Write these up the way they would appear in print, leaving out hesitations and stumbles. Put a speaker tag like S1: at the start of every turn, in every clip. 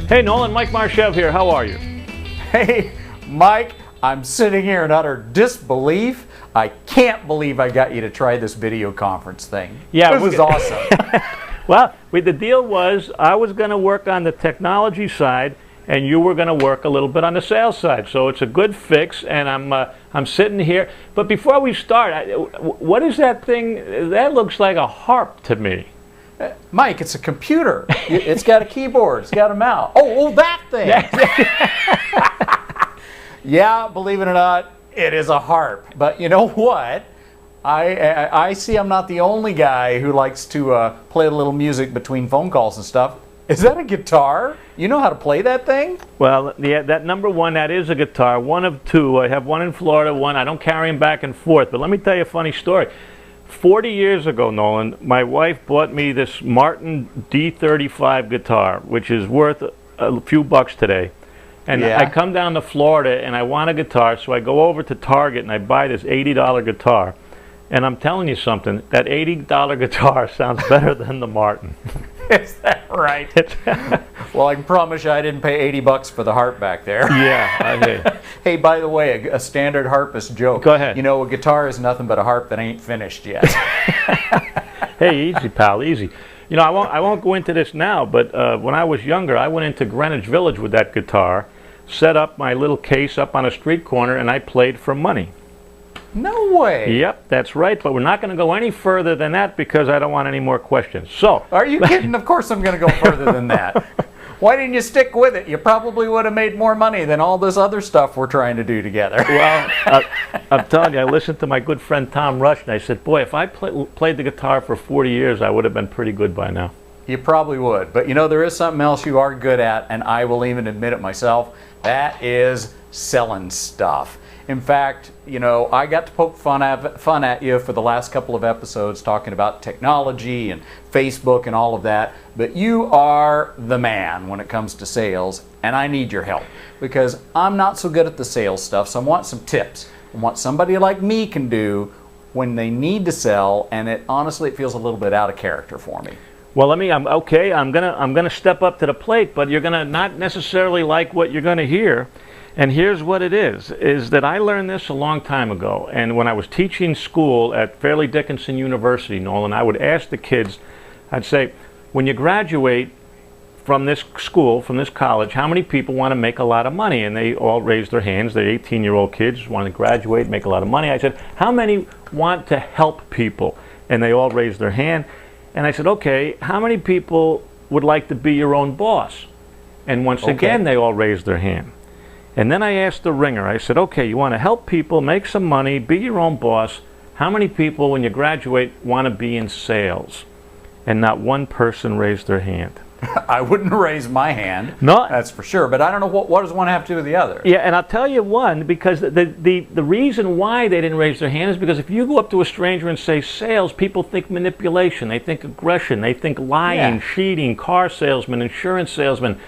S1: Hey Nolan, Mike Marchev here. How are you?
S2: Hey, Mike, I'm sitting here in utter disbelief. I can't believe I got you to try this video conference thing.
S1: Yeah,
S2: this is awesome.
S1: Well, the deal was I was going to work on the technology side, and you were going to work a little bit on the sales side. So it's a good fix, and I'm sitting here. But before we start, what is that thing? That looks like a harp to me.
S2: Mike, it's a computer. It's got a keyboard. It's got a mouse. Oh, that thing. Yeah, believe it or not, it is a harp. But you know what? I see I'm not the only guy who likes to play a little music between phone calls and stuff. Is that a guitar? You know how to play that thing?
S1: Well, yeah, that number one, that is a guitar. One of two. I have one in Florida, one. I don't carry them back and forth. But let me tell you a funny story. 40 years ago, Nolan, my wife bought me this Martin D35 guitar, which is worth a few bucks today. And
S2: yeah.
S1: I come down to Florida and I want a guitar, so I go over to Target and I buy this $80 guitar. And I'm telling you something, that $80 guitar sounds better than the Martin.
S2: Is that right? Well, I can promise you I didn't pay 80 bucks for the harp back there.
S1: Yeah. Okay.
S2: Hey, by the way, a standard harpist joke.
S1: Go ahead.
S2: You know, a guitar is nothing but a harp that ain't finished yet.
S1: Hey, easy, pal, easy. You know, I won't go into this now, but when I was younger, I went into Greenwich Village with that guitar, set up my little case up on a street corner, and I played for money.
S2: No way.
S1: Yep, that's right, but we're not going to go any further than that because I don't want any more questions. So,
S2: are you kidding? Of course I'm going to go further than that. Why didn't you stick with it? You probably would have made more money than all this other stuff we're trying to do together.
S1: Well, I'm telling you, I listened to my good friend Tom Rush, and I said, boy, if I played the guitar for 40 years, I would have been pretty good by now.
S2: You probably would. But you know, there is something else you are good at, and I will even admit it myself. That is selling stuff. In fact, you know, I got to poke fun at you for the last couple of episodes talking about technology and Facebook and all of that, but you are the man when it comes to sales, and I need your help because I'm not so good at the sales stuff, so I want some tips on what somebody like me can do when they need to sell, and honestly it feels a little bit out of character for me.
S1: Well, I'm gonna step up to the plate, but you're gonna not necessarily like what you're gonna hear. And here's what it is that I learned this a long time ago. And when I was teaching school at Fairleigh Dickinson University, Nolan, I would ask the kids, I'd say, when you graduate from this school, from this college, how many people want to make a lot of money? And they all raised their hands. They're 18-year-old kids, want to graduate, make a lot of money. I said, how many want to help people? And they all raised their hand. And I said, okay, how many people would like to be your own boss? And once again, they all raised their hand. And then I asked the ringer, I said, okay, you want to help people, make some money, be your own boss. How many people, when you graduate, want to be in sales? And not one person raised their hand.
S2: I wouldn't raise my hand,
S1: no,
S2: that's for sure. But I don't know, what does one have to do with the other?
S1: Yeah, and I'll tell you one, because the reason why they didn't raise their hand is because if you go up to a stranger and say sales, people think manipulation, they think aggression, they think lying, cheating, car salesman, insurance salesman.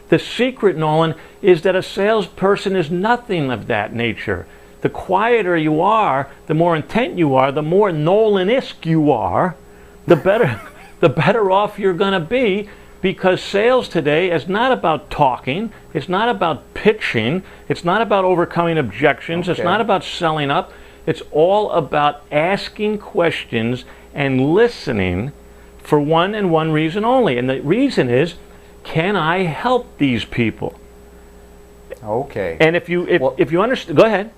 S1: The secret, Nolan, is that a salesperson is nothing of that nature. The quieter you are, the more intent you are, the more Nolan-esque you are, the better off you're going to be, because sales today is not about talking, it's not about pitching, it's not about overcoming objections, it's not about selling up, it's all about asking questions and listening for one and one reason only. And the reason is, can I help these people?
S2: Okay.
S1: And if you understand, go ahead.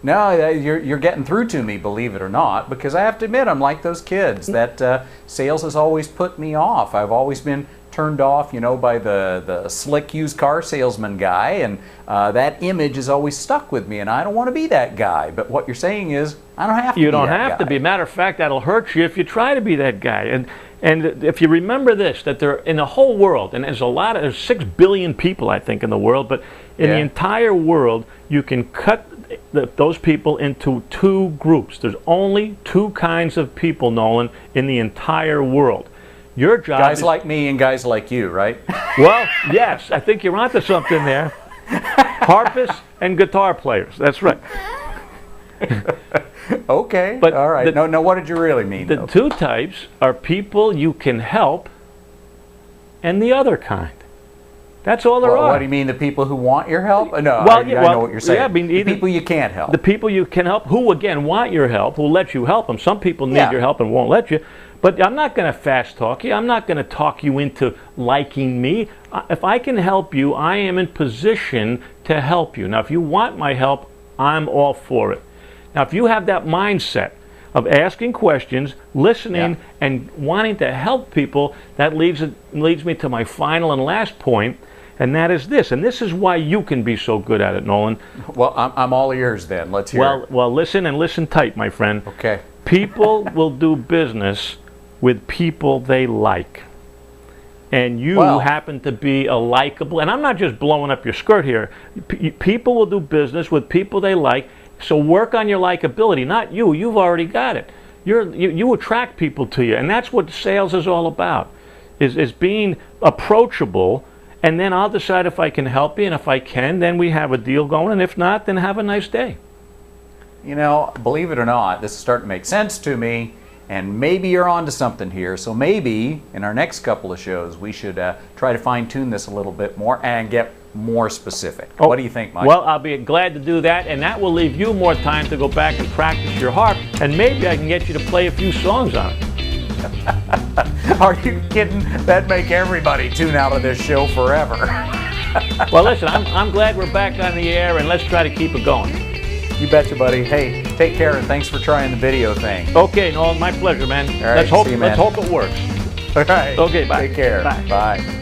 S2: No, you're getting through to me, believe it or not, because I have to admit I'm like those kids that sales has always put me off. I've always been turned off, you know, by the slick used car salesman guy, and that image is always stuck with me, and I don't want to be that guy. But what you're saying is I don't have to.
S1: You don't have to be. Matter of fact, that'll hurt you if you try to be that guy. And if you remember this, that there in the whole world, and there's 6 billion people, I think, in the world, but in the entire world, you can cut those people into 2 groups. There's only 2 kinds of people, Nolan, in the entire world. Your job
S2: guys like me and guys like you, right?
S1: Well, yes, I think you're onto something there. Harpists and guitar players. That's right.
S2: Okay,
S1: but
S2: all right. No, what did you really mean?
S1: The 2 types are people you can help and the other kind. That's all there are.
S2: What do you mean, the people who want your help? No,
S1: Well,
S2: I know what you're saying.
S1: Yeah, I mean,
S2: the people you can't help.
S1: The people you can help, who again want your help, who let you help them. Some people need your help and won't let you. But I'm not going to fast talk you. I'm not going to talk you into liking me. If I can help you, I am in position to help you. Now, if you want my help, I'm all for it. Now, if you have that mindset of asking questions, listening, and wanting to help people, that leads me to my final and last point, and that is this. And this is why you can be so good at it, Nolan.
S2: Well, I'm all ears then. Let's hear it.
S1: Well, listen and listen tight, my friend.
S2: Okay.
S1: People will do business with people they like. And you happen to be a likable, and I'm not just blowing up your skirt here. People will do business with people they like, so work on your likability, not you. You've already got it. You attract people to you, and that's what sales is all about, is being approachable, and then I'll decide if I can help you, and if I can, then we have a deal going, and if not, then have a nice day.
S2: You know, believe it or not, this is starting to make sense to me. And maybe you're onto something here. So maybe in our next couple of shows, we should try to fine-tune this a little bit more and get more specific. What do you think, Mike?
S1: Well, I'll be glad to do that, and that will leave you more time to go back and practice your harp, and maybe I can get you to play a few songs on it.
S2: Are you kidding? That'd make everybody tune out of this show forever.
S1: Well, listen, I'm glad we're back on the air, and let's try to keep it going.
S2: You betcha, buddy. Hey, take care, and thanks for trying the video thing.
S1: Okay, Nolan, my pleasure, man.
S2: All right,
S1: Let's hope it works.
S2: All right.
S1: Okay, bye.
S2: Take care.
S1: Bye.
S2: Bye.